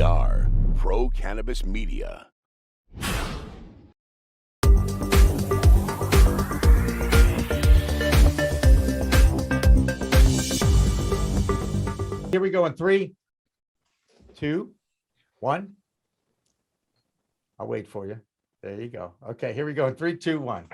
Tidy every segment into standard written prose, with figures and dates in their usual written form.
are Pro Cannabis Media. Here we go in 3, 2, 1. I'll wait for you. There you go. Okay, here we go in 3, 2, 1.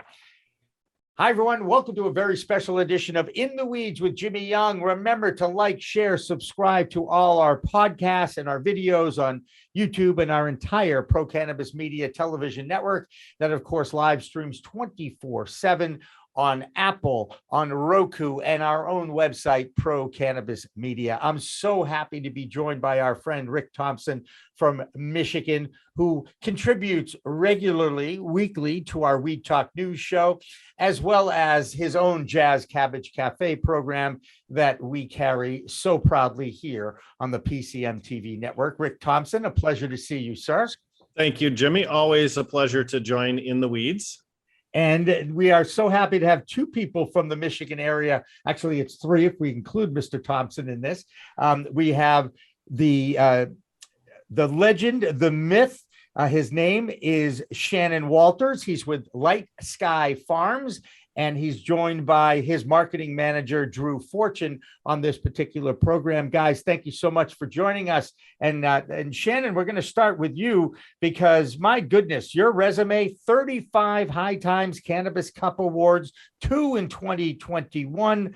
Hi, everyone. Welcome to a very special edition of In the Weeds with Jimmy Young. Remember to like, share, subscribe to all our podcasts and our videos on YouTube and our entire Pro Cannabis Media television network that, of course, live streams 24/7 on Apple, on Roku, and our own website, Pro Cannabis Media. I'm so happy to be joined by our friend Rick Thompson from Michigan, who contributes regularly, weekly, to our Weed Talk News show, as well as his own Jazz Cabbage Cafe program that we carry so proudly here on the PCM TV network. Rick Thompson, a pleasure to see you, sir. Thank you, Jimmy. Always a pleasure to join In the Weeds. And we are so happy to have two people from the Michigan area. Actually, it's three if we include Mr. Thompson in this. We have the legend, the myth. His name is Shannon Walters. He's with LightSky Farms, and he's joined by his marketing manager, Drew Fortune, on this particular program. Guys, thank you so much for joining us. And Shannon, we're going to start with you because, my goodness, your resume, 35 High Times Cannabis Cup Awards, 2 in 2021.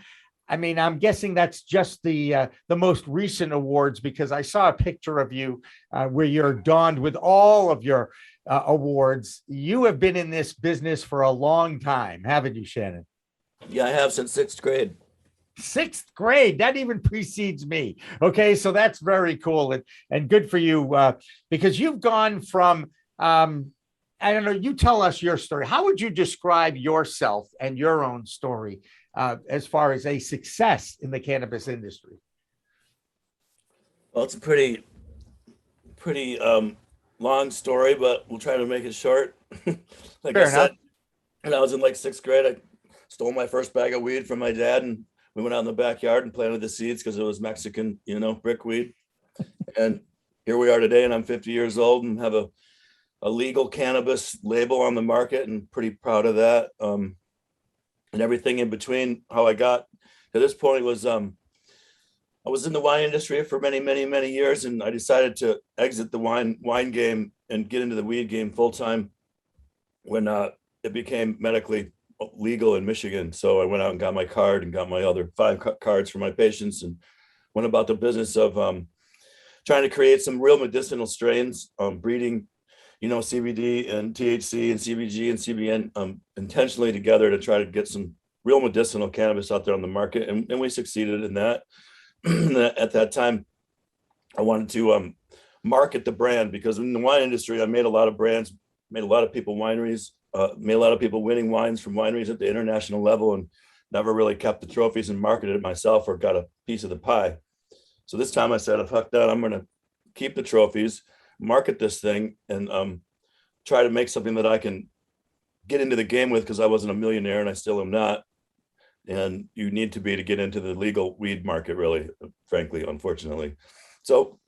I mean, I'm guessing that's just the most recent awards, because I saw a picture of you where you're donned with all of your awards. You have been in this business for a long time, haven't you, Shannon? Yeah, I have since 6th grade. 6th grade, that even precedes me. Okay, so that's very cool and good for you, because you've gone from, I don't know, you tell us your story. How would you describe yourself and your own story as far as a success in the cannabis industry? Well, it's a pretty long story, but we'll try to make it short. Like Fair I said, when I was in like 6th grade, I stole my first bag of weed from my dad, and we went out in the backyard and planted the seeds because it was Mexican, brick weed. And here we are today, and I'm 50 years old and have a legal cannabis label on the market, and pretty proud of that. And everything in between. How I got to this point was I was in the wine industry for many, many, many years, and I decided to exit the wine game and get into the weed game full time when it became medically legal in Michigan. So I went out and got my card and got my other 5 cards for my patients, and went about the business of trying to create some real medicinal strains, breeding CBD and THC and CBG and CBN intentionally together to try to get some real medicinal cannabis out there on the market. And we succeeded in that. At that time, I wanted to market the brand, because in the wine industry, I made a lot of brands, made a lot of people wineries, made a lot of people winning wines from wineries at the international level, and never really kept the trophies and marketed it myself or got a piece of the pie. So this time I said, fuck that, I'm going to keep the trophies, market this thing, and try to make something that I can get into the game with, because I wasn't a millionaire and I still am not. And you need to be to get into the legal weed market, really, frankly, unfortunately. So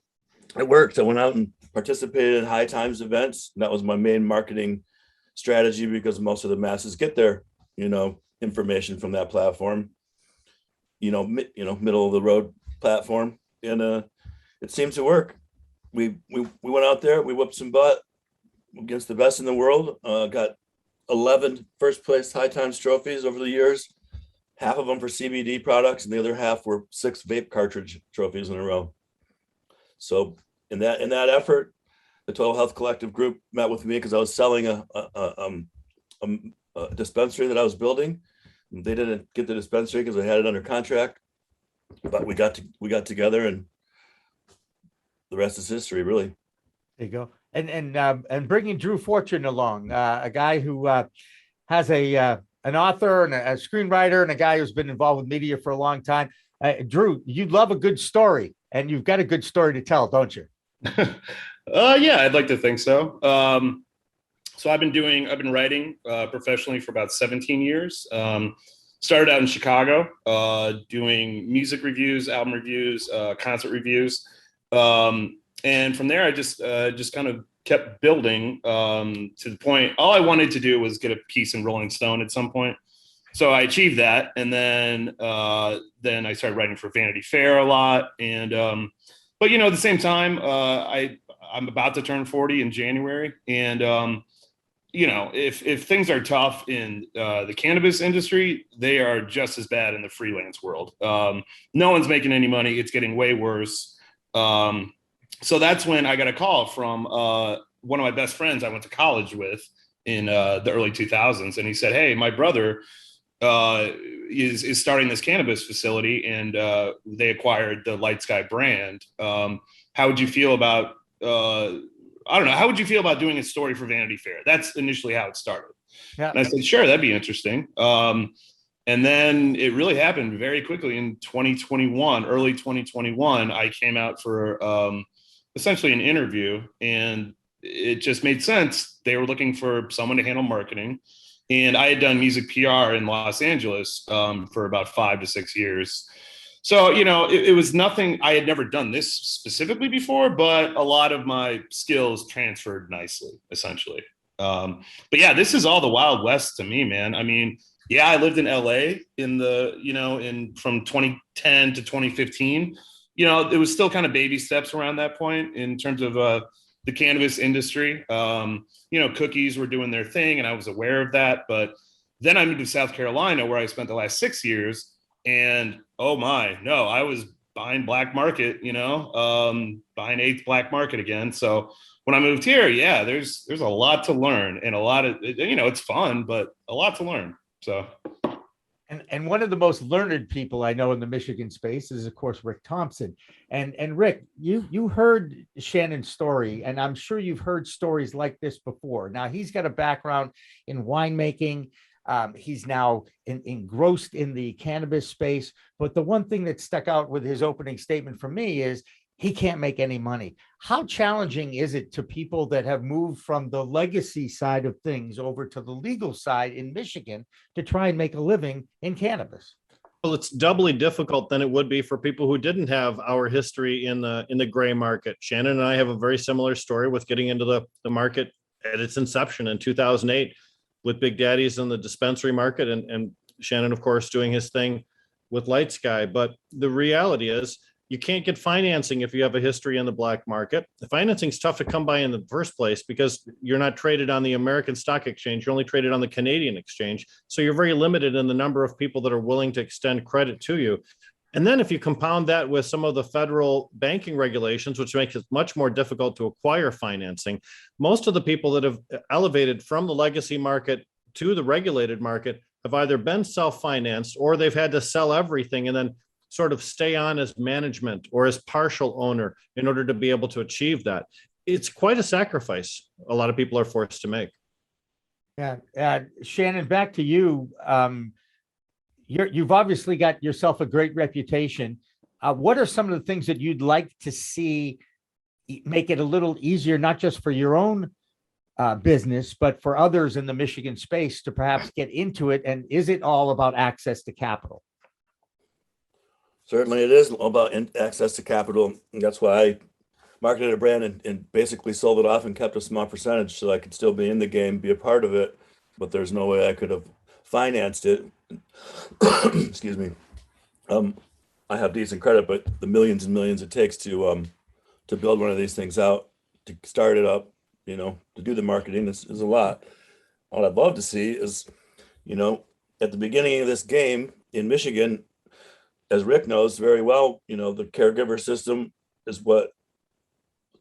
it worked. I went out and participated in High Times events. And that was my main marketing strategy, because most of the masses get their, information from that platform, middle of the road platform. And it seemed to work. We went out there, we whipped some butt against the best in the world, got 11 first place High Times trophies over the years, half of them for CBD products, and the other half were 6 vape cartridge trophies in a row. So in that effort, the Total Health Collective group met with me because I was selling a dispensary that I was building. They didn't get the dispensary because I had it under contract, but we got together, and the rest is history, really. There you go. And bringing Drew Fortune along, a guy who has an author and a screenwriter, and a guy who's been involved with media for a long time. Drew, you love a good story, and you've got a good story to tell, don't you? Yeah, I'd like to think so. So I've been writing professionally for about 17 years. Started out in Chicago, doing music reviews, album reviews, concert reviews. And from there, I just kind of kept building to the point. All I wanted to do was get a piece in Rolling Stone at some point. So I achieved that, and then I started writing for Vanity Fair a lot. And but at the same time, I'm about to turn 40 in January, and if things are tough in the cannabis industry, they are just as bad in the freelance world. No one's making any money; it's getting way worse. So that's when I got a call from one of my best friends I went to college with in the early 2000s, and he said, "Hey, my brother is starting this cannabis facility, and they acquired the LightSky brand. How would you feel about I don't know, how would you feel about doing a story for Vanity Fair?" That's initially how it started. Yeah. And I said, sure, that'd be interesting. And then it really happened very quickly in 2021, early 2021. I came out for essentially an interview, and it just made sense. They were looking for someone to handle marketing. And I had done music PR in Los Angeles for about 5 to 6 years. So, it was nothing. I had never done this specifically before, but a lot of my skills transferred nicely, essentially. But yeah, this is all the Wild West to me, man. I mean, yeah, I lived in LA from 2010 to 2015. It was still kind of baby steps around that point in terms of the cannabis industry. Cookies were doing their thing, and I was aware of that. But then I moved to South Carolina, where I spent the last 6 years. And oh my, no, I was buying black market, buying eighth black market again. So when I moved here, yeah, there's a lot to learn, and a lot of, it's fun, but a lot to learn. So. And one of the most learned people I know in the Michigan space is, of course, Rick Thompson. And Rick, you heard Shannon's story, and I'm sure you've heard stories like this before. Now, he's got a background in winemaking. He's now engrossed in the cannabis space. But the one thing that stuck out with his opening statement for me is he can't make any money. How challenging is it to people that have moved from the legacy side of things over to the legal side in Michigan to try and make a living in cannabis? Well, it's doubly difficult than it would be for people who didn't have our history in the gray market. Shannon and I have a very similar story with getting into the market at its inception in 2008 with Big Daddies in the dispensary market, and Shannon, of course, doing his thing with LightSky. But the reality is, you can't get financing if you have a history in the black market. The financing is tough to come by in the first place because you're not traded on the American Stock Exchange. You're only traded on the Canadian exchange. So you're very limited in the number of people that are willing to extend credit to you. And then if you compound that with some of the federal banking regulations, which makes it much more difficult to acquire financing, most of the people that have elevated from the legacy market to the regulated market have either been self-financed or they've had to sell everything and then sort of stay on as management or as partial owner in order to be able to achieve that. It's quite a sacrifice a lot of people are forced to make. Yeah. Shannon, back to you. You've obviously got yourself a great reputation. What are some of the things that you'd like to see make it a little easier, not just for your own business, but for others in the Michigan space to perhaps get into it? And is it all about access to capital? Certainly it is all about access to capital. And that's why I marketed a brand and basically sold it off and kept a small percentage so I could still be in the game, be a part of it. But there's no way I could have financed it. Excuse me. I have decent credit, but the millions and millions it takes to build one of these things out, to start it up, to do the marketing is a lot. What I'd love to see is, at the beginning of this game in Michigan, as Rick knows very well, the caregiver system is what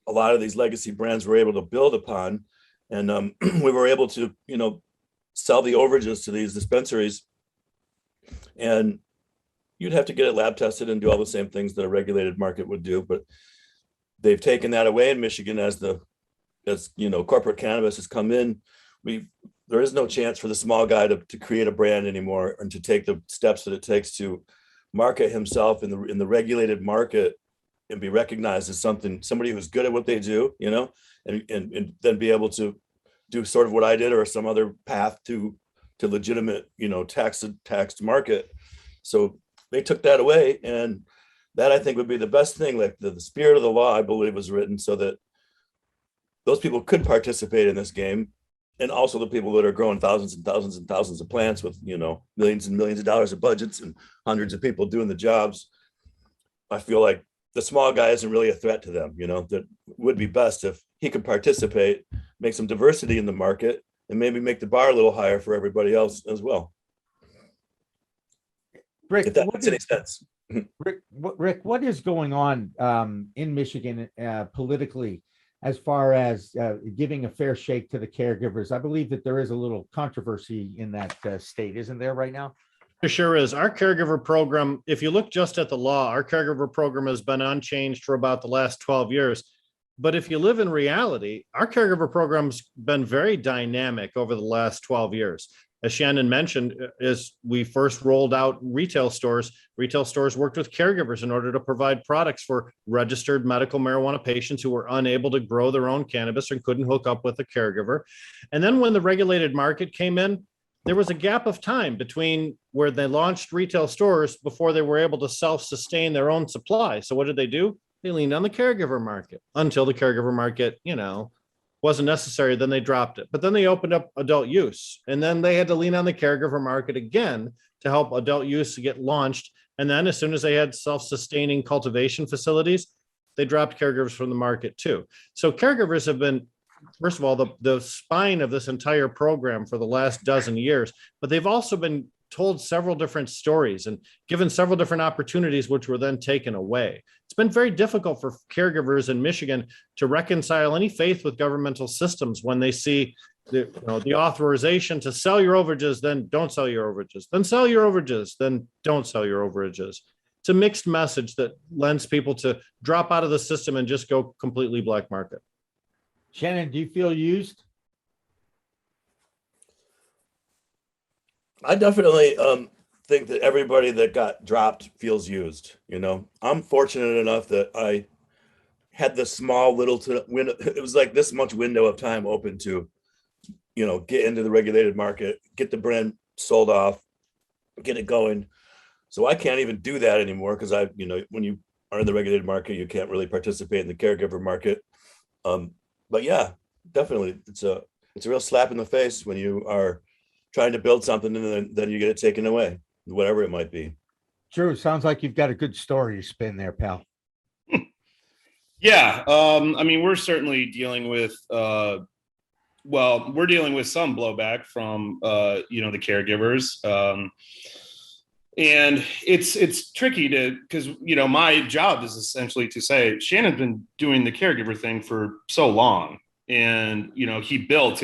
a lot of these legacy brands were able to build upon. And we were able to, sell the overages to these dispensaries. And you'd have to get it lab tested and do all the same things that a regulated market would do. But they've taken that away in Michigan as corporate cannabis has come in. There is no chance for the small guy to create a brand anymore and to take the steps that it takes to market himself in the regulated market and be recognized as somebody who's good at what they do, and then be able to do sort of what I did or some other path to legitimate, taxed market. So they took that away, and That I think would be the best thing. Like the spirit of the law, I believe, was written so that those people could participate in this game, and also the people that are growing thousands and thousands and thousands of plants with, you know, millions and millions of dollars of budgets and hundreds of people doing the jobs. I feel like the small guy isn't really a threat to them. You know, that would be best if he could participate, make some diversity in the market, and maybe make the bar a little higher for everybody else as well. Rick, If that makes any sense. Rick, what is going on in Michigan politically as far as giving a fair shake to the caregivers? I believe that there is a little controversy in that state, isn't there right now? There sure is. Our caregiver program, if you look just at the law, our caregiver program has been unchanged for about the last 12 years. But if you live in reality, our caregiver program's been very dynamic over the last 12 years. As Shannon mentioned, as we first rolled out retail stores worked with caregivers in order to provide products for registered medical marijuana patients who were unable to grow their own cannabis and couldn't hook up with a caregiver. And then when the regulated market came in, there was a gap of time between where they launched retail stores before they were able to self-sustain their own supply. So what did they do? They leaned on the caregiver market until the caregiver market, you know, wasn't necessary. Then they dropped it. But then they opened up adult use. And then they had to lean on the caregiver market again to help adult use to get launched. And then as soon as they had self-sustaining cultivation facilities, they dropped caregivers from the market too. So caregivers have been, first of all, the spine of this entire program for the last dozen years, but they've also been told several different stories and given several different opportunities, which were then taken away. It's been very difficult for caregivers in Michigan to reconcile any faith with governmental systems when they see the authorization to sell your overages, then don't sell your overages, then sell your overages, then don't sell your overages. It's a mixed message that lends people to drop out of the system and just go completely black market. Shannon, do you feel used? I definitely think that everybody that got dropped feels used. You know, I'm fortunate enough that I had this small little window. It was like this much window of time open to, you know, get into the regulated market, get the brand sold off, get it going. So I can't even do that anymore because you know, when you are in the regulated market, you can't really participate in the caregiver market. But yeah, definitely, it's a real slap in the face when you are trying to build something and then you get it taken away, whatever it might be. Drew, sounds like you've got a good story to spin there, pal. Yeah. I mean, we're certainly dealing with, we're dealing with some blowback from, you know, the caregivers. And it's tricky because, you know, my job is essentially to say, Shannon's been doing the caregiver thing for so long. And, you know, he built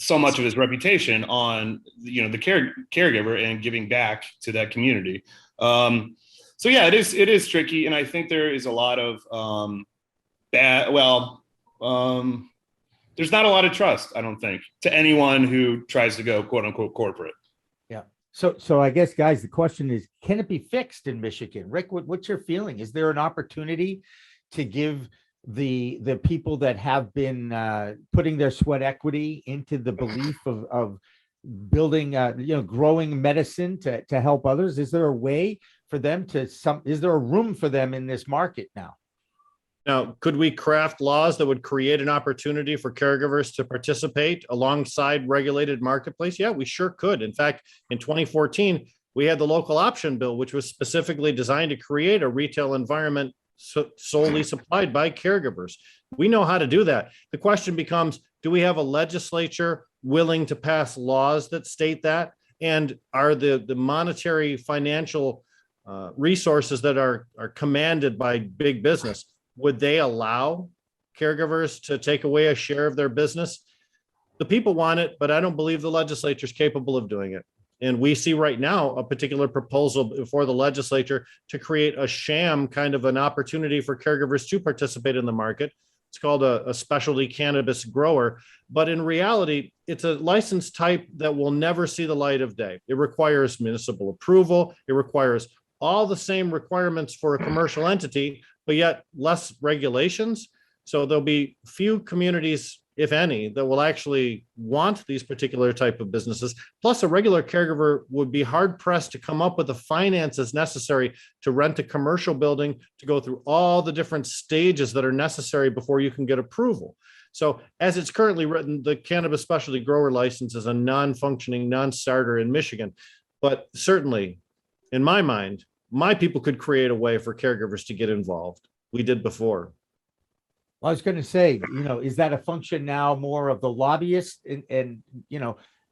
so much of his reputation on, you know, the caregiver and giving back to that community. So yeah, it is tricky. And I think there is a lot of there's not a lot of trust, I don't think, to anyone who tries to go quote unquote corporate. Yeah. So I guess, guys, the question is, can it be fixed in Michigan? Rick, what's your feeling? Is there an opportunity to give the people that have been putting their sweat equity into the belief of building, growing medicine to help others? Is there a way for them is there a room for them in this market now? Now, could we craft laws that would create an opportunity for caregivers to participate alongside regulated marketplace? Yeah, we sure could. In fact, in 2014, we had the local option bill, which was specifically designed to create a retail environment solely supplied by caregivers. We know how to do that. The question becomes, do we have a legislature willing to pass laws that state that? And are the monetary financial resources that are commanded by big business, would they allow caregivers to take away a share of their business? The people want it, but I don't believe the legislature is capable of doing it. And we see right now a particular proposal before the legislature to create a sham kind of an opportunity for caregivers to participate in the market. It's called a specialty cannabis grower. But in reality, it's a license type that will never see the light of day. It requires municipal approval. It requires all the same requirements for a commercial entity, but yet less regulations. So there'll be few communities if any, that will actually want these particular type of businesses. Plus, a regular caregiver would be hard pressed to come up with the finances necessary to rent a commercial building, to go through all the different stages that are necessary before you can get approval. So as it's currently written, the cannabis specialty grower license is a non-functioning, non-starter in Michigan. But certainly, in my mind, my people could create a way for caregivers to get involved. We did before. I was going to say, is that a function now more of the lobbyist and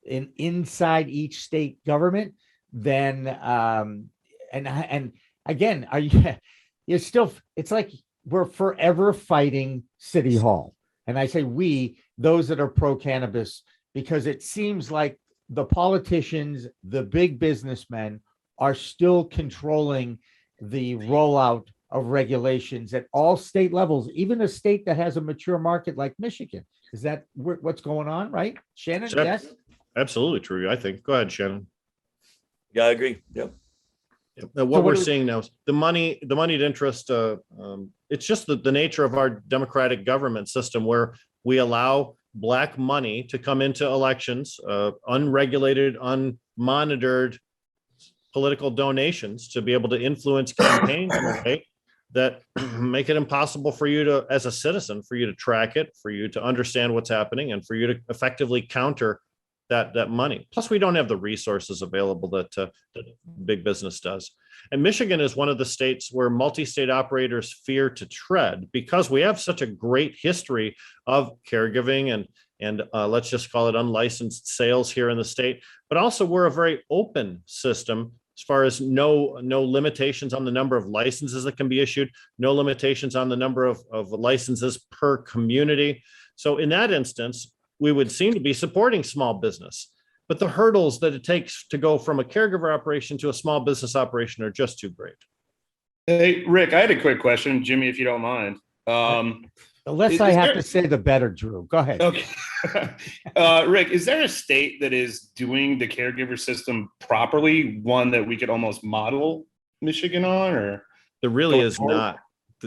inside each state government than and again, are you? It's like we're forever fighting City Hall, and I say we, those that are pro cannabis, because it seems like the politicians, the big businessmen, are still controlling the rollout of regulations at all state levels, even a state that has a mature market like Michigan. Is that what's going on, right? Shannon, yes? Absolutely true, I think. Go ahead, Shannon. Yeah, I agree. Yep. What we're seeing now is the moneyed interest. It's just the nature of our democratic government system, where we allow black money to come into elections, unregulated, unmonitored political donations, to be able to influence campaigns in a way that make it impossible for you to, as a citizen, for you to track it, for you to understand what's happening, and for you to effectively counter that money. Plus, we don't have the resources available that big business does. And Michigan is one of the states where multi-state operators fear to tread, because we have such a great history of caregiving and let's just call it unlicensed sales here in the state. But also, we're a very open system, as far as no limitations on the number of licenses that can be issued, no limitations on the number of licenses per community. So in that instance, we would seem to be supporting small business. But the hurdles that it takes to go from a caregiver operation to a small business operation are just too great. Hey, Rick, I had a quick question, Jimmy, if you don't mind. The less I have to say, the better, Drew. Go ahead. Okay. Rick, is there a state that is doing the caregiver system properly, one that we could almost model Michigan on? Or there really is not.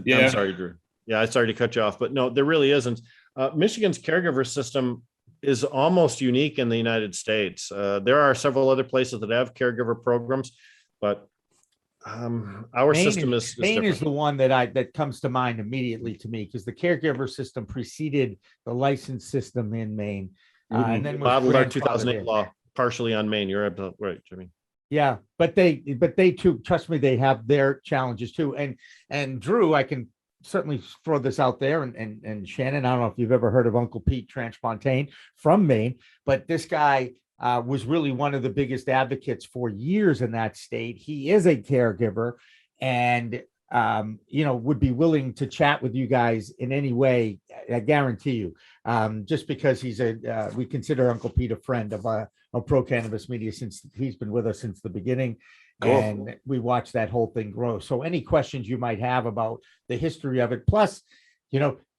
Yeah. I'm sorry, Drew. Yeah, I started to cut you off, but no, there really isn't. Michigan's caregiver system is almost unique in the United States. There are several other places that have caregiver programs, but our system is Maine different. is the one that comes to mind immediately to me, because the caregiver system preceded the license system in Maine, and then modeled our grandfathered 2008 in. law partially on Maine. You're right, Jimmy. Yeah, but they too, trust me, they have their challenges too. And Drew, I can certainly throw this out there, and Shannon, I don't know if you've ever heard of Uncle Pete Transpontaine from Maine, but this guy was really one of the biggest advocates for years in that state. He is a caregiver, and would be willing to chat with you guys in any way. I guarantee you, just because we consider Uncle Pete a friend of Pro Cannabis Media, since he's been with us since the beginning. Cool. And we watch that whole thing grow. So any questions you might have about the history of it, plus,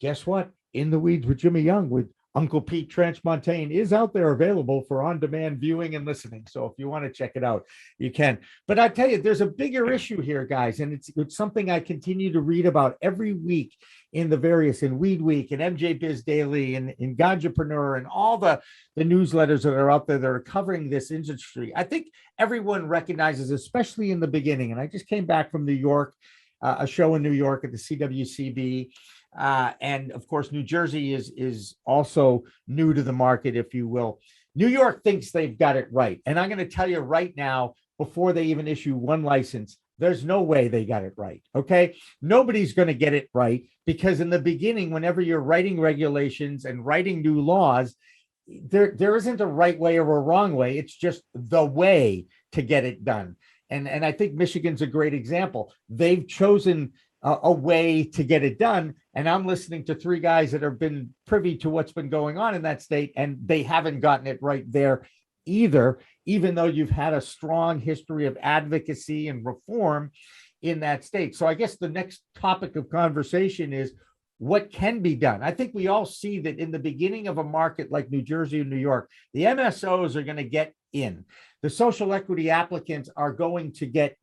guess what? In the Weeds with Jimmy Young with Uncle Pete Transpontaine is out there, available for on-demand viewing and listening. So if you want to check it out, you can. But I tell you, there's a bigger issue here, guys, and it's something I continue to read about every week in Weed Week and MJ Biz Daily and in Ganjapreneur and all the newsletters that are out there that are covering this industry. I think everyone recognizes, especially in the beginning. And I just came back from New York, a show in New York at the CWCB. And of course, New Jersey is also new to the market, if you will. New York thinks they've got it right. And I'm going to tell you right now, before they even issue one license, there's no way they got it right. Okay. Nobody's going to get it right, because in the beginning, whenever you're writing regulations and writing new laws, there isn't a right way or a wrong way. It's just the way to get it done. And I think Michigan's a great example. They've chosen a way to get it done. And I'm listening to three guys that have been privy to what's been going on in that state, and they haven't gotten it right there either, even though you've had a strong history of advocacy and reform in that state. So I guess the next topic of conversation is what can be done. I think we all see that in the beginning of a market like New Jersey and New York, the MSOs are going to get in. The social equity applicants are going to get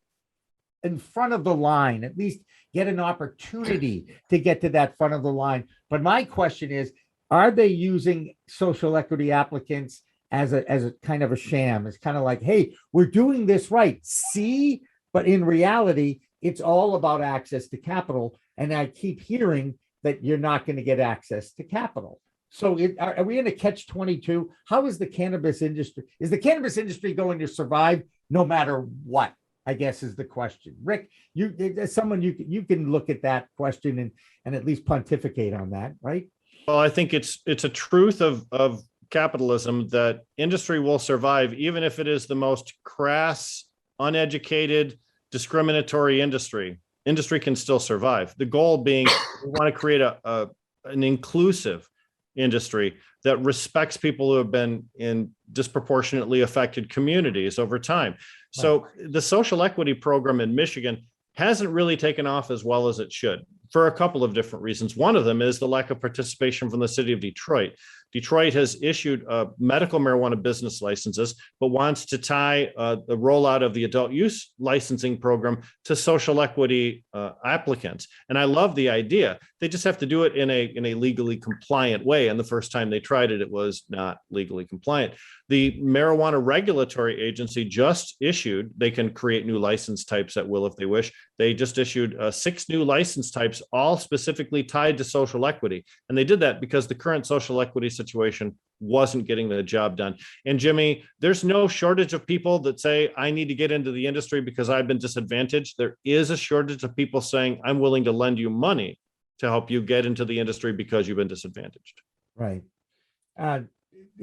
in front of the line, at least get an opportunity to get to that front of the line. But my question is are they using social equity applicants as a kind of a sham? It's kind of like, hey, we're doing this right. See, but in reality, it's all about access to capital. And I keep hearing that you're not going to get access to capital. So are we in a catch-22? How is the cannabis industry? Is the cannabis industry going to survive no matter what? I guess is the question. Rick, you as someone you can look at that question and at least pontificate on that, right? Well, I think it's a truth of capitalism that industry will survive, even if it is the most crass, uneducated, discriminatory industry. Industry can still survive. The goal being we want to create an inclusive industry that respects people who have been in disproportionately affected communities over time. So the social equity program in Michigan hasn't really taken off as well as it should for a couple of different reasons. One of them is the lack of participation from the city of Detroit. Detroit has issued medical marijuana business licenses, but wants to tie the rollout of the adult use licensing program to social equity applicants. And I love the idea. They just have to do it in a legally compliant way. And the first time they tried it, it was not legally compliant. The marijuana regulatory agency just issued, they can create new license types at will if they wish. They just issued 6 new license types, all specifically tied to social equity. And they did that because the current social equity situation wasn't getting the job done. And Jimmy, there's no shortage of people that say, I need to get into the industry because I've been disadvantaged. There is a shortage of people saying, I'm willing to lend you money to help you get into the industry because you've been disadvantaged. Right.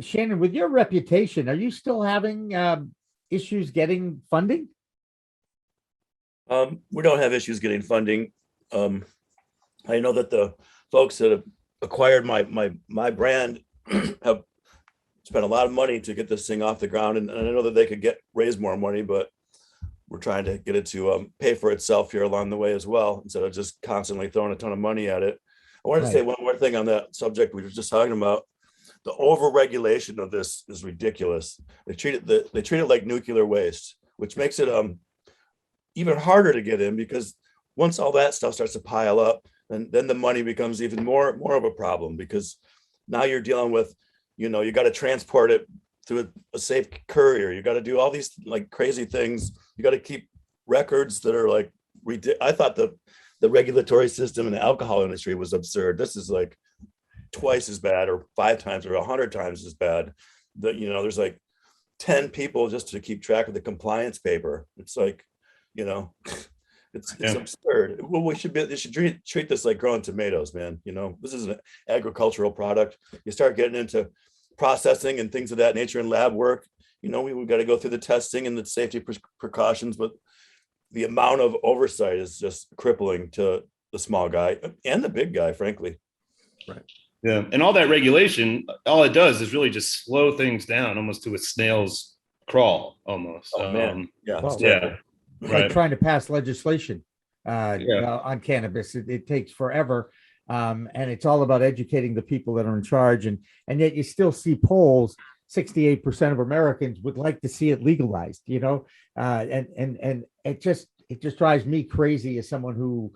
Shannon, with your reputation, are you still having issues getting funding? We don't have issues getting funding. I know that the folks that have acquired my brand have spent a lot of money to get this thing off the ground, and I know that they could raise more money, but we're trying to get it to pay for itself here along the way as well, instead of just constantly throwing a ton of money at it. I wanted to say one more thing on that subject we were just talking about. The overregulation of this is ridiculous. They treat it like nuclear waste, which makes it even harder to get in, because once all that stuff starts to pile up, then the money becomes even more of a problem, because now you're dealing with, you got to transport it through a safe courier. You got to do all these like crazy things. You got to keep records that are like I thought the regulatory system in the alcohol industry was absurd. This is like twice as bad, or 5 times or 100 times as bad. That there's like 10 people just to keep track of the compliance paper. It's like, it's absurd. Well, they should treat this like growing tomatoes, man. This is an agricultural product. You start getting into processing and things of that nature in lab work. We've got to go through the testing and the safety precautions, but the amount of oversight is just crippling to the small guy and the big guy, frankly. Right. Yeah. And all that regulation, all it does is really just slow things down almost to a snail's crawl almost. Oh, man. Yeah. Well, Yeah. Like Right. trying to pass legislation on cannabis. It takes forever. And it's all about educating the people that are in charge. And yet you still see polls, 68% of Americans would like to see it legalized, and it just drives me crazy as someone who,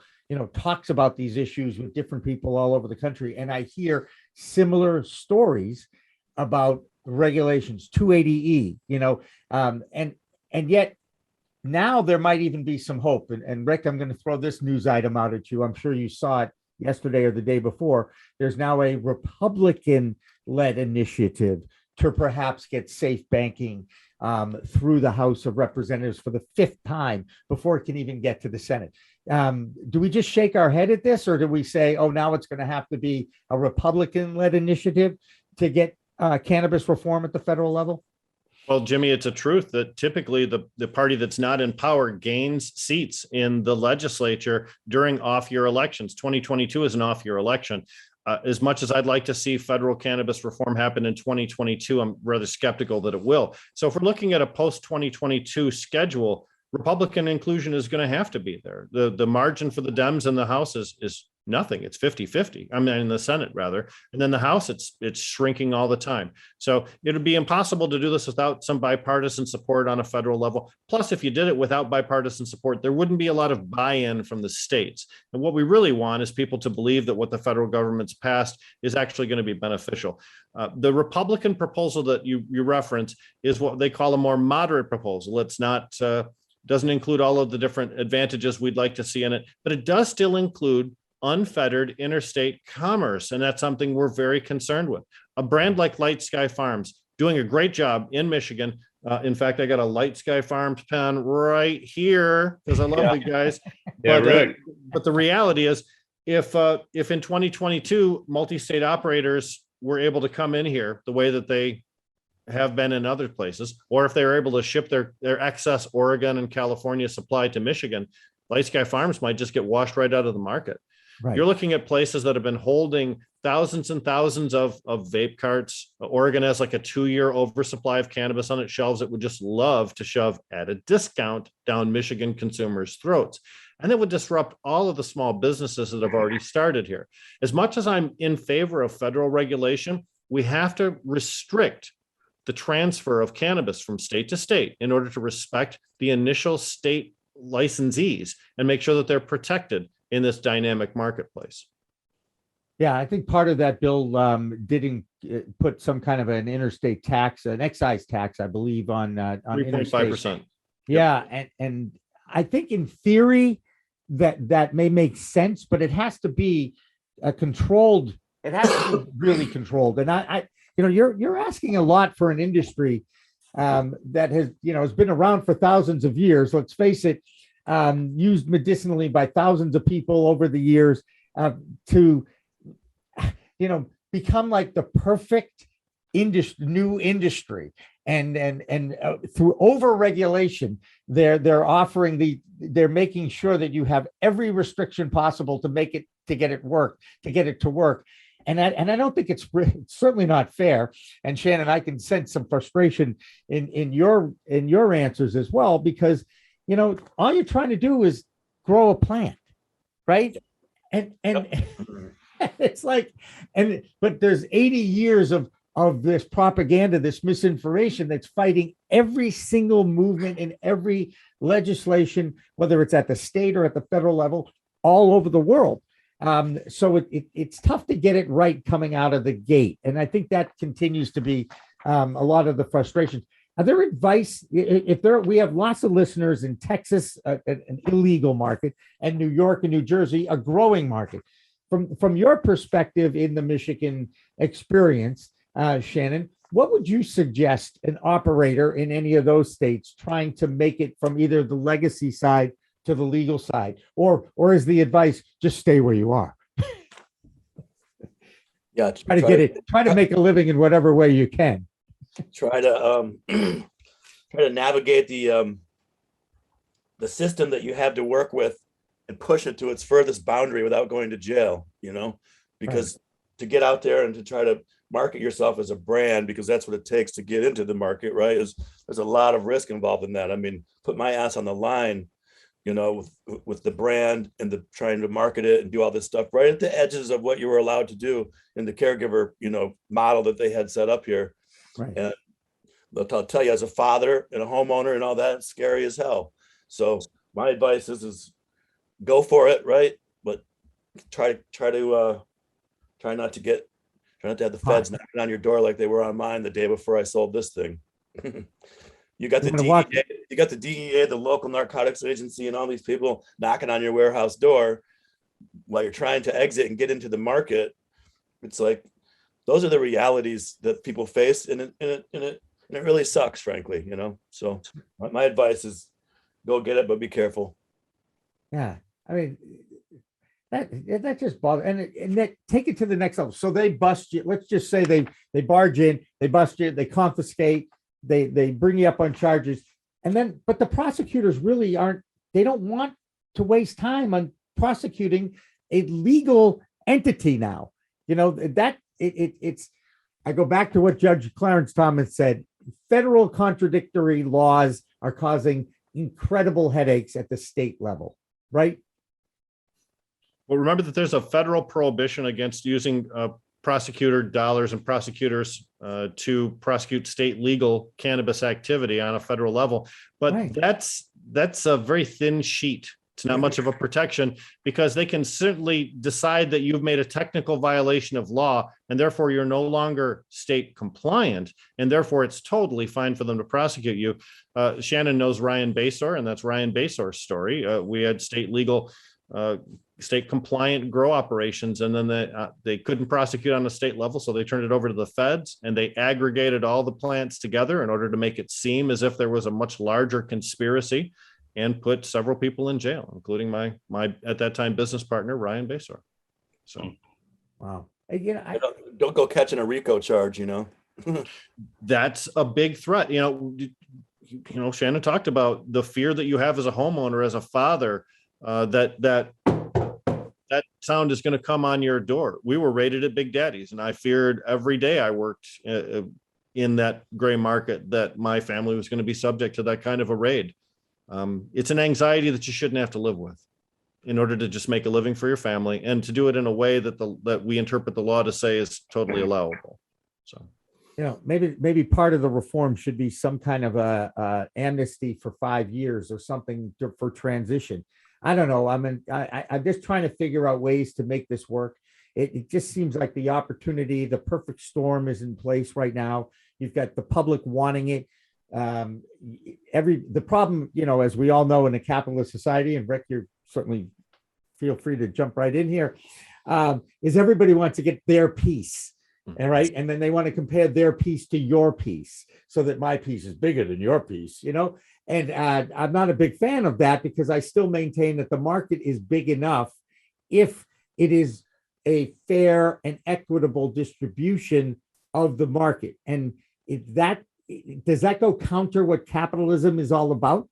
talks about these issues with different people all over the country. And I hear similar stories about regulations, 280E, and yet now there might even be some hope. And Rick, I'm going to throw this news item out at you. I'm sure you saw it yesterday or the day before. There's now a Republican-led initiative to perhaps get safe banking through the House of Representatives for the 5th time before it can even get to the Senate. Do we just shake our head at this, or do we say, oh, now it's going to have to be a Republican-led initiative to get cannabis reform at the federal level? Well, Jimmy, it's a truth that typically the party that's not in power gains seats in the legislature during off-year elections. 2022 is an off-year election. As much as I'd like to see federal cannabis reform happen in 2022, I'm rather skeptical that it will. So if we're looking at a post-2022 schedule, Republican inclusion is going to have to be there. The margin for the Dems in the House is nothing. It's 50-50. I mean, in the Senate rather. And then the House, it's shrinking all the time. So it would be impossible to do this without some bipartisan support on a federal level. Plus, if you did it without bipartisan support, there wouldn't be a lot of buy-in from the states. And what we really want is people to believe that what the federal government's passed is actually going to be beneficial. The Republican proposal that you reference is what they call a more moderate proposal. It's not doesn't include all of the different advantages we'd like to see in it, but it does still include unfettered interstate commerce. And that's something we're very concerned with. A brand like LightSky Farms doing a great job in Michigan. In fact, I got a LightSky Farms pen right here because I love the guys. Yeah, Rick. But the reality is if in 2022, multi-state operators were able to come in here the way that they have been in other places, or if they were able to ship their excess Oregon and California supply to Michigan, LightSky Farms might just get washed right out of the market. Right. You're looking at places that have been holding thousands and thousands of vape carts. Oregon has like a 2-year oversupply of cannabis on its shelves. It would just love to shove at a discount down Michigan consumers' throats. And that would disrupt all of the small businesses that have already started here. As much as I'm in favor of federal regulation, we have to restrict the transfer of cannabis from state to state in order to respect the initial state licensees and make sure that they're protected in this dynamic marketplace. Yeah, I think part of that bill didn't put some kind of an interstate tax, an excise tax, I believe, on 3.5%. Yeah, and I think in theory that may make sense, but it has to be controlled. It has to be really controlled. And I you're asking a lot for an industry that has been around for thousands of years. Let's face it, used medicinally by thousands of people over the years to become like the perfect new industry. And through overregulation, they're making sure that you have every restriction possible to get it to work. And I don't think it's certainly not fair. And Shannon, I can sense some frustration in your answers as well, because all you're trying to do is grow a plant, right? And it's like, but there's 80 years of this propaganda, this misinformation that's fighting every single movement in every legislation, whether it's at the state or at the federal level, all over the world. So it's tough to get it right coming out of the gate. And I think that continues to be a lot of the frustrations. Are there advice, we have lots of listeners in Texas, an illegal market, and New York and New Jersey, a growing market. From your perspective in the Michigan experience, Shannon, what would you suggest an operator in any of those states trying to make it from either the legacy side to the legal side, or is the advice just stay where you are? Yeah, try to make a living in whatever way you can. Try to navigate the system that you have to work with and push it to its furthest boundary without going to jail, because to get out there and to try to market yourself as a brand, because that's what it takes to get into the market, right? There's a lot of risk involved in that. I mean, put my ass on the line, with the brand and the trying to market it and do all this stuff right at the edges of what you were allowed to do in the caregiver, model that they had set up here. Right. And I'll tell you, as a father and a homeowner and all that, it's scary as hell. So my advice is go for it, right? But try not to have the feds knocking on your door like they were on mine the day before I sold this thing. You got the DEA, the local narcotics agency, and all these people knocking on your warehouse door while you're trying to exit and get into the market. It's like, those are the realities that people face, and it really sucks, frankly, So my advice is go get it, but be careful. Yeah, I mean, that just bothers, and that take it to the next level. So they bust you. Let's just say they barge in, they bust you, they confiscate. They bring you up on charges, but the prosecutors really they don't want to waste time on prosecuting a legal entity now. I go back to what Judge Clarence Thomas said: federal contradictory laws are causing incredible headaches at the state level, right? Well, remember that there's a federal prohibition against using prosecutor dollars and prosecutors to prosecute state legal cannabis activity on a federal level. But Right. that's a very thin sheet. It's not much of a protection because they can certainly decide that you've made a technical violation of law and therefore you're no longer state compliant. And therefore it's totally fine for them to prosecute you. Shannon knows Ryan Basor, and that's Ryan Basor's story. We had state legal, state compliant grow operations, and then they couldn't prosecute on the state level. So they turned it over to the feds and they aggregated all the plants together in order to make it seem as if there was a much larger conspiracy, and put several people in jail, including my at that time business partner, Ryan Basor. So, Wow. Don't go catching a RICO charge, that's a big threat. Shannon talked about the fear that you have as a homeowner, as a father, that sound is going to come on your door. We were raided at Big Daddy's, and I feared every day I worked in that gray market that my family was going to be subject to that kind of a raid. It's an anxiety that you shouldn't have to live with in order to just make a living for your family, and to do it in a way that we interpret the law to say is totally allowable. So, maybe part of the reform should be some kind of a amnesty for 5 years or something for transition. I don't know. I'm just trying to figure out ways to make this work. It just seems like the opportunity, the perfect storm is in place right now. You've got the public wanting it. The problem, as we all know in a capitalist society, and Rick, you certainly feel free to jump right in here, is everybody wants to get their piece. And right. And then they want to compare their piece to your piece so that my piece is bigger than your piece, and I'm not a big fan of that, because I still maintain that the market is big enough if it is a fair and equitable distribution of the market. And does that go counter what capitalism is all about?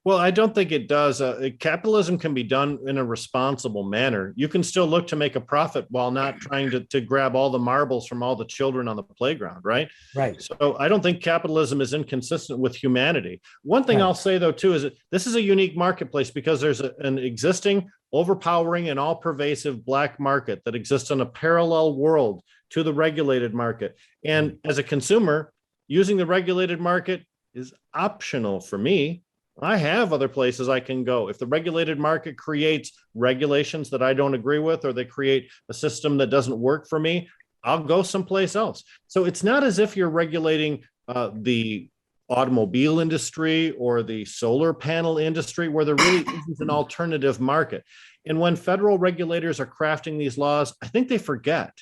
Well, I don't think it does. Capitalism can be done in a responsible manner. You can still look to make a profit while not trying to grab all the marbles from all the children on the playground, right? Right. So I don't think capitalism is inconsistent with humanity. One thing I'll say, though, too, is that this is a unique marketplace because there's an existing, overpowering, and all-pervasive black market that exists in a parallel world to the regulated market. And as a consumer, using the regulated market is optional for me. I have other places I can go. If the regulated market creates regulations that I don't agree with, or they create a system that doesn't work for me, I'll go someplace else. So it's not as if you're regulating the automobile industry or the solar panel industry, where there really isn't an alternative market. And when federal regulators are crafting these laws, I think they forget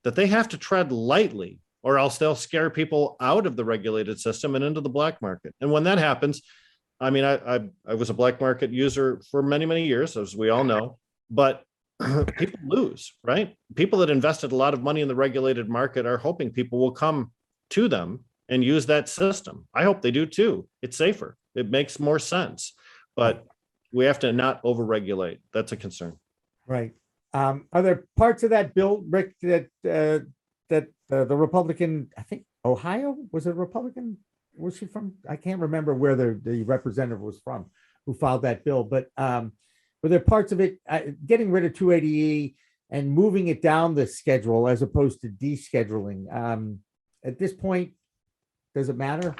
that they have to tread lightly, or else they'll scare people out of the regulated system and into the black market. And when that happens, I mean, I was a black market user for many, many years, as we all know, but people lose, right? People that invested a lot of money in the regulated market are hoping people will come to them and use that system. I hope they do too. It's safer. It makes more sense, but we have to not overregulate. That's a concern. Right. Are there parts of that bill, Rick, that the Republican, I think Ohio, was it Republican? Was she from? I can't remember where the representative was from who filed that bill, but were there parts of it getting rid of 280E and moving it down the schedule as opposed to descheduling? At this point, does it matter?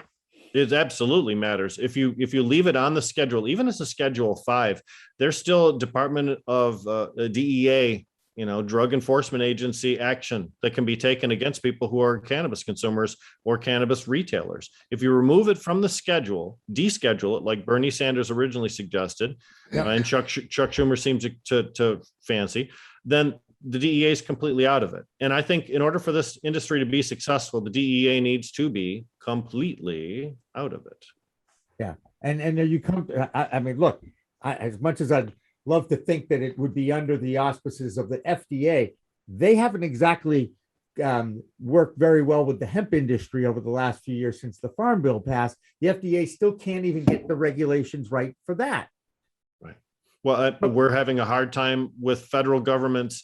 It absolutely matters. If you leave it on the schedule, even as a Schedule 5, there's still Department of DEA, drug enforcement agency action that can be taken against people who are cannabis consumers or cannabis retailers. If you remove it from the schedule, deschedule it, like Bernie Sanders originally suggested, and Chuck Schumer seems to fancy, then the DEA is completely out of it. And I think in order for this industry to be successful, the DEA needs to be completely out of it. Yeah. And you come, I mean, look, as much as I'd love to think that it would be under the auspices of the FDA, they haven't exactly worked very well with the hemp industry over the last few years since the Farm Bill passed. The FDA still can't even get the regulations right for that. Right. Well, we're having a hard time with federal governments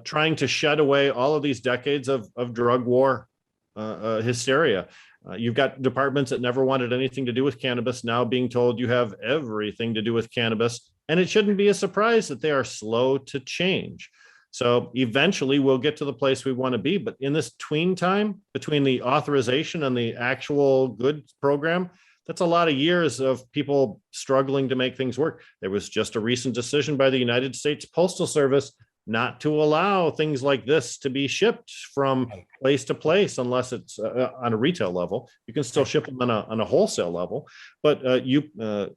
trying to shed away all of these decades of drug war hysteria. You've got departments that never wanted anything to do with cannabis now being told you have everything to do with cannabis. And it shouldn't be a surprise that they are slow to change. So eventually we'll get to the place we want to be. But in this tween time between the authorization and the actual good program, that's a lot of years of people struggling to make things work. There was just a recent decision by the United States Postal Service not to allow things like this to be shipped from place to place unless it's on a retail level. You can still ship them on a wholesale level, but FedEx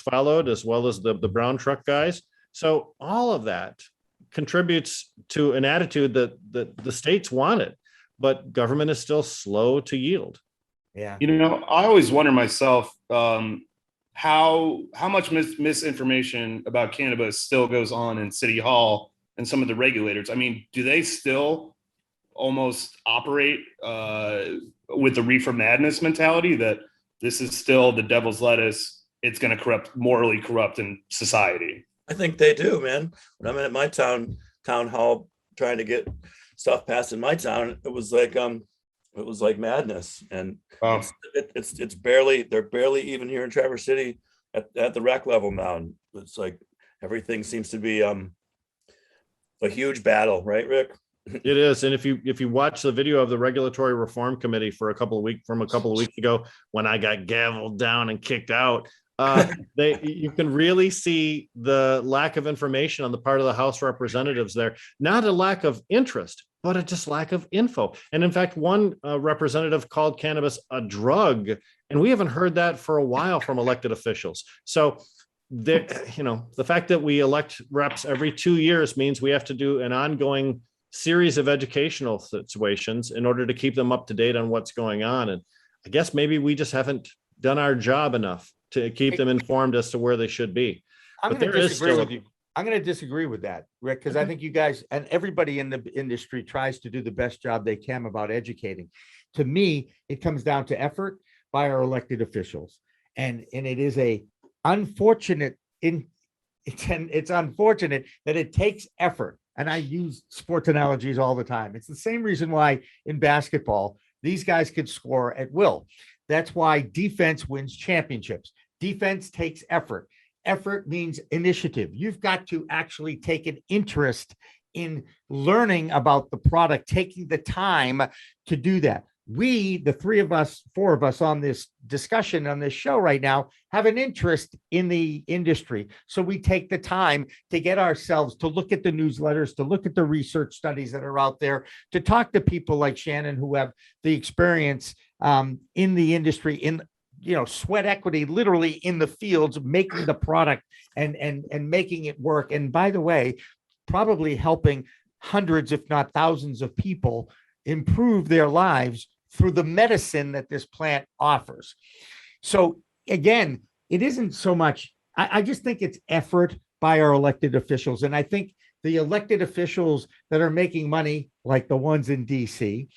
followed, as well as the brown truck guys. So all of that contributes to an attitude that the states wanted, but government is still slow to yield. Yeah. I always wonder myself, how much misinformation about cannabis still goes on in City Hall and some of the regulators. I mean, do they still almost operate with the reefer madness mentality that this is still the devil's lettuce? It's going to morally corrupt in society. I think they do, man. When I'm at my town hall trying to get stuff passed in my town, it was like madness. And Wow. it's they're barely even here in Traverse City at the rec level now. And it's like everything seems to be a huge battle, right, Rick? It is. And if you watch the video of the Regulatory Reform Committee from a couple of weeks ago, when I got gavelled down and kicked out, you can really see the lack of information on the part of the House representatives there. Not a lack of interest, but a just lack of info. And in fact, one representative called cannabis a drug, and we haven't heard that for a while from elected officials. So the fact that we elect reps every 2 years means we have to do an ongoing series of educational situations in order to keep them up to date on what's going on. And I guess maybe we just haven't done our job enough to keep them informed as to where they should be. I'm going to disagree with you. I'm going to disagree with that, Rick, because I think you guys and everybody in the industry tries to do the best job they can about educating. To me, it comes down to effort by our elected officials. And it is unfortunate it's unfortunate that it takes effort. And I use sports analogies all the time. It's the same reason why in basketball, these guys could score at will. That's why defense wins championships. Defense takes effort. Effort means initiative. You've got to actually take an interest in learning about the product, taking the time to do that. We, the four of us on this discussion on this show right now, have an interest in the industry. So we take the time to get ourselves to look at the newsletters, to look at the research studies that are out there, to talk to people like Shannon who have the experience in the industry, in sweat equity, literally in the fields, making the product and making it work. And by the way, probably helping hundreds, if not thousands of people improve their lives through the medicine that this plant offers. So again, it isn't so much, I just think it's effort by our elected officials. And I think the elected officials that are making money, like the ones in DC,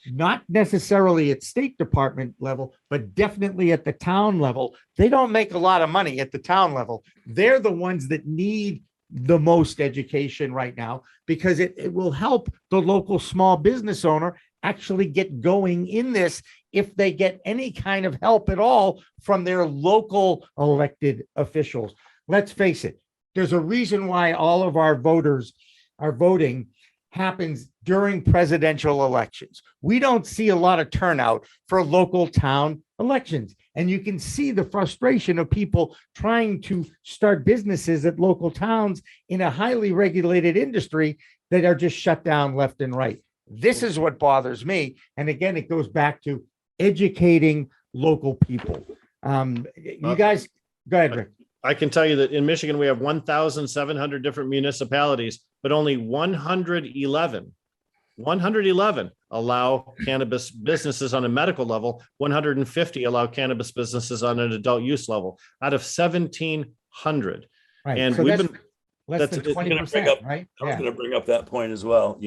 not necessarily at State Department level, but definitely at the town level, they don't make a lot of money at the town level. They're the ones that need the most education right now, because it will help the local small business owner actually get going in this if they get any kind of help at all from their local elected officials. Let's face it, there's a reason why all of our voting happens during presidential elections. We don't see a lot of turnout for local town elections. And you can see the frustration of people trying to start businesses at local towns in a highly regulated industry that are just shut down left and right. This is what bothers me. And again, it goes back to educating local people. You guys, go ahead, Rick. I can tell you that in Michigan, we have 1,700 different municipalities, but only 111 allow cannabis businesses on a medical level. 150 allow cannabis businesses on an adult use level out of 1,700. Right. And so we've been less than 20%, right? I was going to bring up that point as well.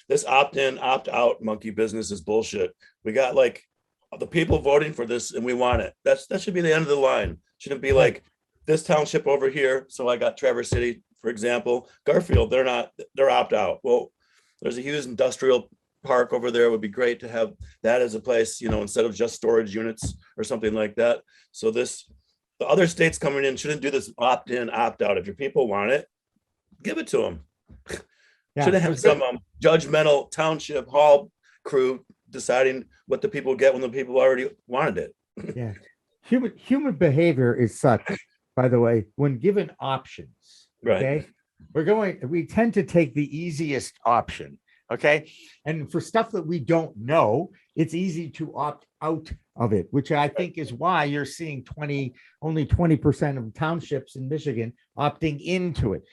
This opt-in, opt-out monkey business is bullshit. We got like the people voting for this and we want it. That should be the end of the line. Shouldn't be like this township over here. So I got Traverse City, for example. Garfield, they're opt-out. Well, there's a huge industrial park over there. It would be great to have that as a place, instead of just storage units or something like that. So this the other states coming in shouldn't do this opt in, opt out. If your people want it, give it to them. Yeah, Shouldn't have some judgmental township hall crew deciding what the people get when the people already wanted it. yeah. Human behavior is such, by the way, when given options. Okay. We tend to take the easiest option. Okay. And for stuff that we don't know, it's easy to opt out of it, which I think is why you're seeing only 20% of townships in Michigan opting into it.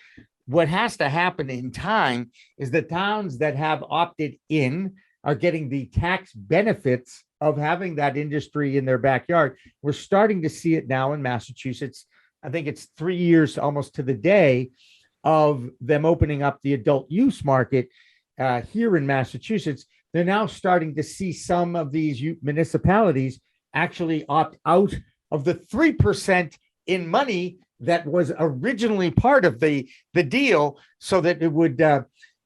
What has to happen in time is the towns that have opted in are getting the tax benefits of having that industry in their backyard. We're starting to see it now in Massachusetts. I think it's 3 years almost to the day of them opening up the adult use market here in Massachusetts. They're now starting to see some of these municipalities actually opt out of the 3% in money that was originally part of the deal, so that it would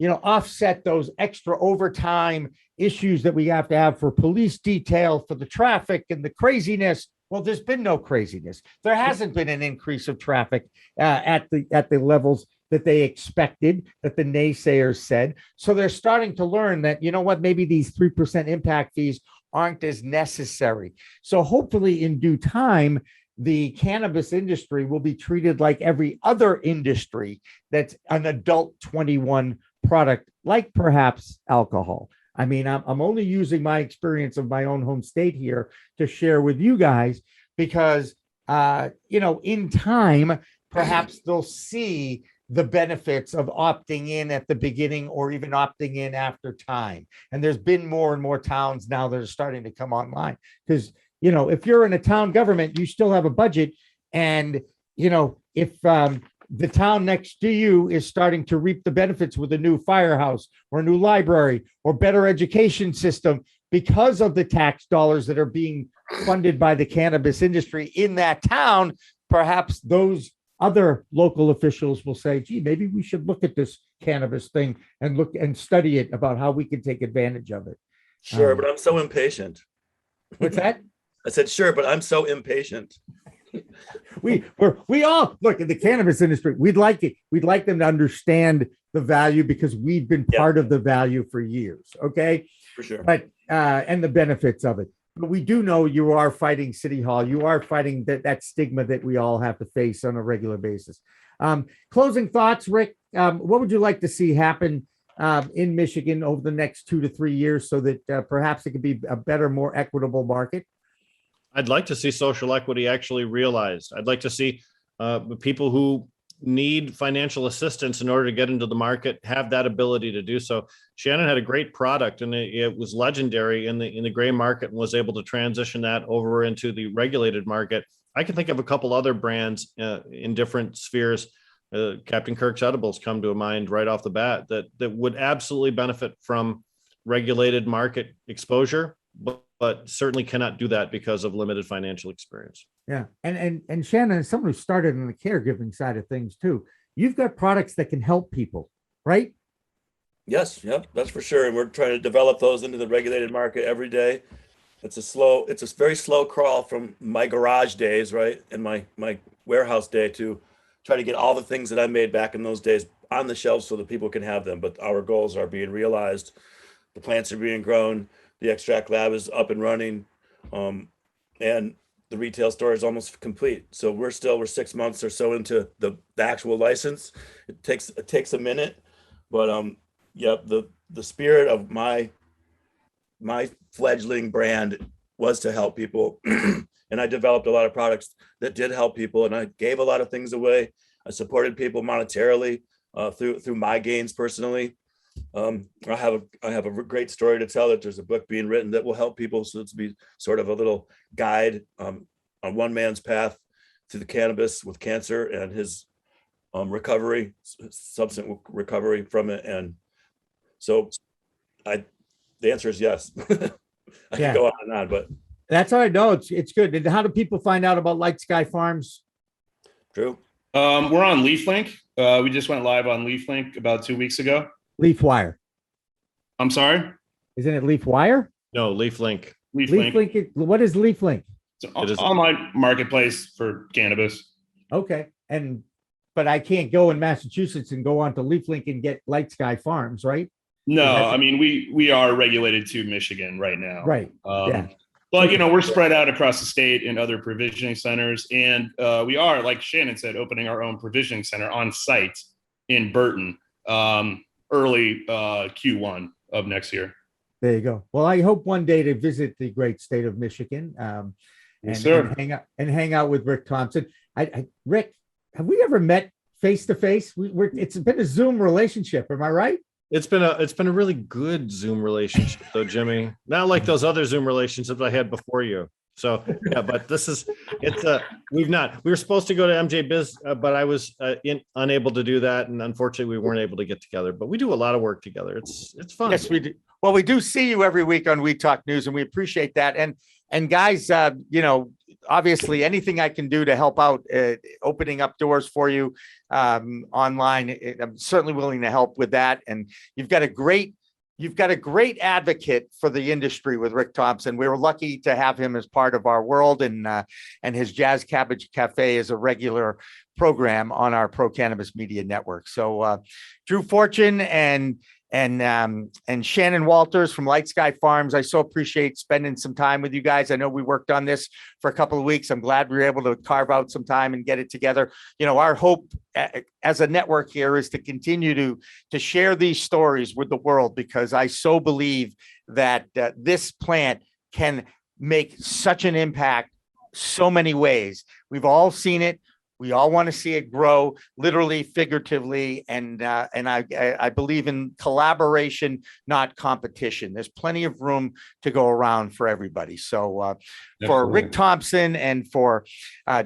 offset those extra overtime issues that we have to have for police detail, for the traffic and the craziness. Well, there's been no craziness. There hasn't been an increase of traffic at the levels that they expected, that the naysayers said. So they're starting to learn that, you know what, maybe these 3% impact fees aren't as necessary. So hopefully in due time, the cannabis industry will be treated like every other industry that's an adult 21 product, like perhaps alcohol. I mean, I'm only using my experience of my own home state here to share with you guys, because, in time, perhaps they'll see the benefits of opting in at the beginning or even opting in after time. And there's been more and more towns now that are starting to come online, because if you're in a town government, you still have a budget. And, if the town next to you is starting to reap the benefits with a new firehouse or a new library or better education system because of the tax dollars that are being funded by the cannabis industry in that town, perhaps those other local officials will say, gee, maybe we should look at this cannabis thing and look and study it about how we can take advantage of it. Sure, but I'm so impatient. What's that? I said, sure, but I'm so impatient. We all look at the cannabis industry. We'd like them to understand the value, because we've been part of the value for years. Okay. For sure. But, and the benefits of it. But we do know you are fighting City Hall. You are fighting that stigma that we all have to face on a regular basis. Closing thoughts, Rick. What would you like to see happen in Michigan over the next 2 to 3 years, so that perhaps it could be a better, more equitable market? I'd like to see social equity actually realized. I'd like to see people who need financial assistance in order to get into the market have that ability to do so. Shannon had a great product, and it was legendary in the gray market, and was able to transition that over into the regulated market. I can think of a couple other brands in different spheres. Captain Kirk's edibles come to mind right off the bat that would absolutely benefit from regulated market exposure, but certainly cannot do that because of limited financial experience. Yeah. And Shannon, as someone who started on the caregiving side of things too, you've got products that can help people, right? Yes. Yep. That's for sure. And we're trying to develop those into the regulated market every day. It's a very slow crawl from my garage days, right? And my warehouse day to try to get all the things that I made back in those days on the shelves so that people can have them. But our goals are being realized. The plants are being grown. The extract lab is up and running. And the retail store is almost complete. So we're 6 months or so into the actual license. It takes a minute, but the spirit of my fledgling brand was to help people. And I developed a lot of products that did help people, and I gave a lot of things away. I supported people monetarily through my gains personally. I have a great story to tell, that there's a book being written that will help people. So it's be sort of a little guide on one man's path to the cannabis with cancer and his recovery, subsequent recovery from it. And so the answer is yes. I can go on and on, but that's all right. No, it's good. And how do people find out about LightSky Farms? Drew? We're on LeafLink. We just went live on LeafLink about 2 weeks ago. LeafWire. I'm sorry? Isn't it LeafWire? No, LeafLink. LeafLink. What is LeafLink? It is online marketplace for cannabis. Okay. But I can't go in Massachusetts and go on to LeafLink and get LightSky Farms, right? No, That's- I mean, we are regulated to Michigan right now. Right. Yeah. But, we're spread out across the state in other provisioning centers. And we are, like Shannon said, opening our own provisioning center on site in Burton early Q1 of next year. There you go. Well, I hope one day to visit the great state of Michigan Yes, and hang out with Rick Thompson. Rick, have we ever met face to face? It's been a Zoom relationship. Am I right? It's been a really good Zoom relationship though, Jimmy. Not like those other Zoom relationships I had before you. So yeah, but we were supposed to go to MJ Biz, but I was unable to do that, and unfortunately we weren't able to get together. But we do a lot of work together. It's fun. Yes, we do. Well, we do see you every week on We Talk News, and we appreciate that. And guys, obviously anything I can do to help out opening up doors for you online, I'm certainly willing to help with that. And you've got a great advocate for the industry with Rick Thompson. We were lucky to have him as part of our world, and his Jazz Cabbage Cafe is a regular program on our Pro Cannabis Media Network. So Drew Fortune and Shannon Walters from LightSky Farms, I so appreciate spending some time with you guys. I know we worked on this for a couple of weeks. I'm glad we were able to carve out some time and get it together. Our hope as a network here is to continue to share these stories with the world, because I so believe that this plant can make such an impact so many ways. We've all seen it. We all want to see it grow, literally, figuratively, and I believe in collaboration, not competition. There's plenty of room to go around for everybody. So for Rick Thompson and for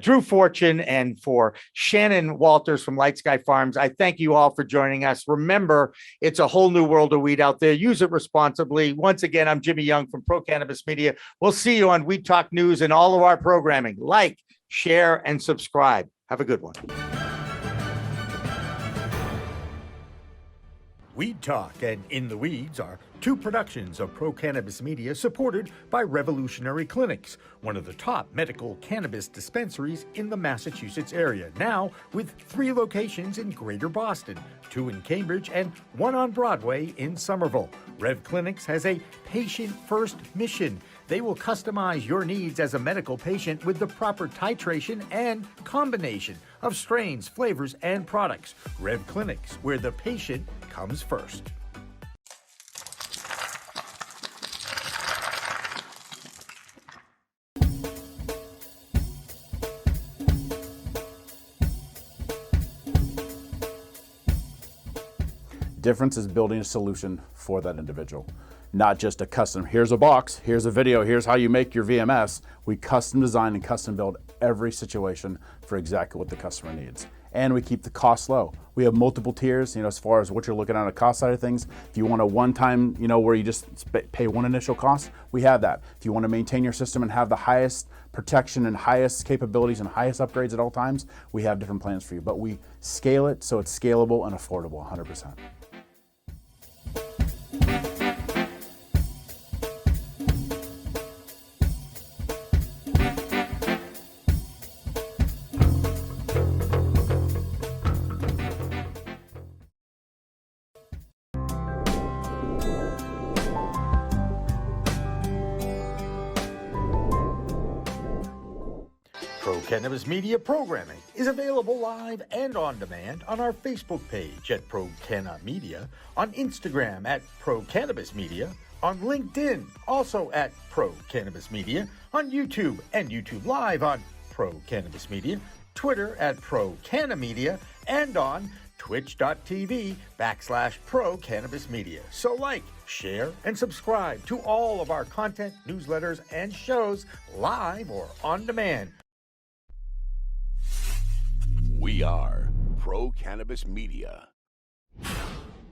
Drew Fortune and for Shannon Walters from LightSky Farms, I thank you all for joining us. Remember, it's a whole new world of weed out there. Use it responsibly. Once again, I'm Jimmy Young from Pro Cannabis Media. We'll see you on Weed Talk News and all of our programming. Like, share, and subscribe. Have a good one. Weed Talk and In the Weeds are two productions of Pro Cannabis Media supported by Revolutionary Clinics, one of the top medical cannabis dispensaries in the Massachusetts area, now with 3 locations in Greater Boston, 2 in Cambridge and 1 on Broadway in Somerville. Rev Clinics has a patient-first mission. They will customize your needs as a medical patient with the proper titration and combination of strains, flavors, and products. Rev Clinics, where the patient comes first. Difference is building a solution for that individual. Not just a custom, here's a box, here's a video, here's how you make your VMS. We custom design and custom build every situation for exactly what the customer needs. And we keep the cost low. We have multiple tiers, as far as what you're looking at on the cost side of things. If you want a one-time, where you just pay one initial cost, we have that. If you want to maintain your system and have the highest protection and highest capabilities and highest upgrades at all times, we have different plans for you. But we scale it so it's scalable and affordable 100%. Pro Cannabis Media programming is available live and on demand on our Facebook page at Pro Canna Media, on Instagram at Pro Cannabis Media, on LinkedIn also at Pro Cannabis Media, on YouTube and YouTube Live on Pro Cannabis Media, Twitter at Pro Canna Media, and on twitch.tv/Pro Cannabis Media. So like, share, and subscribe to all of our content, newsletters, and shows live or on demand. We are Pro Cannabis Media.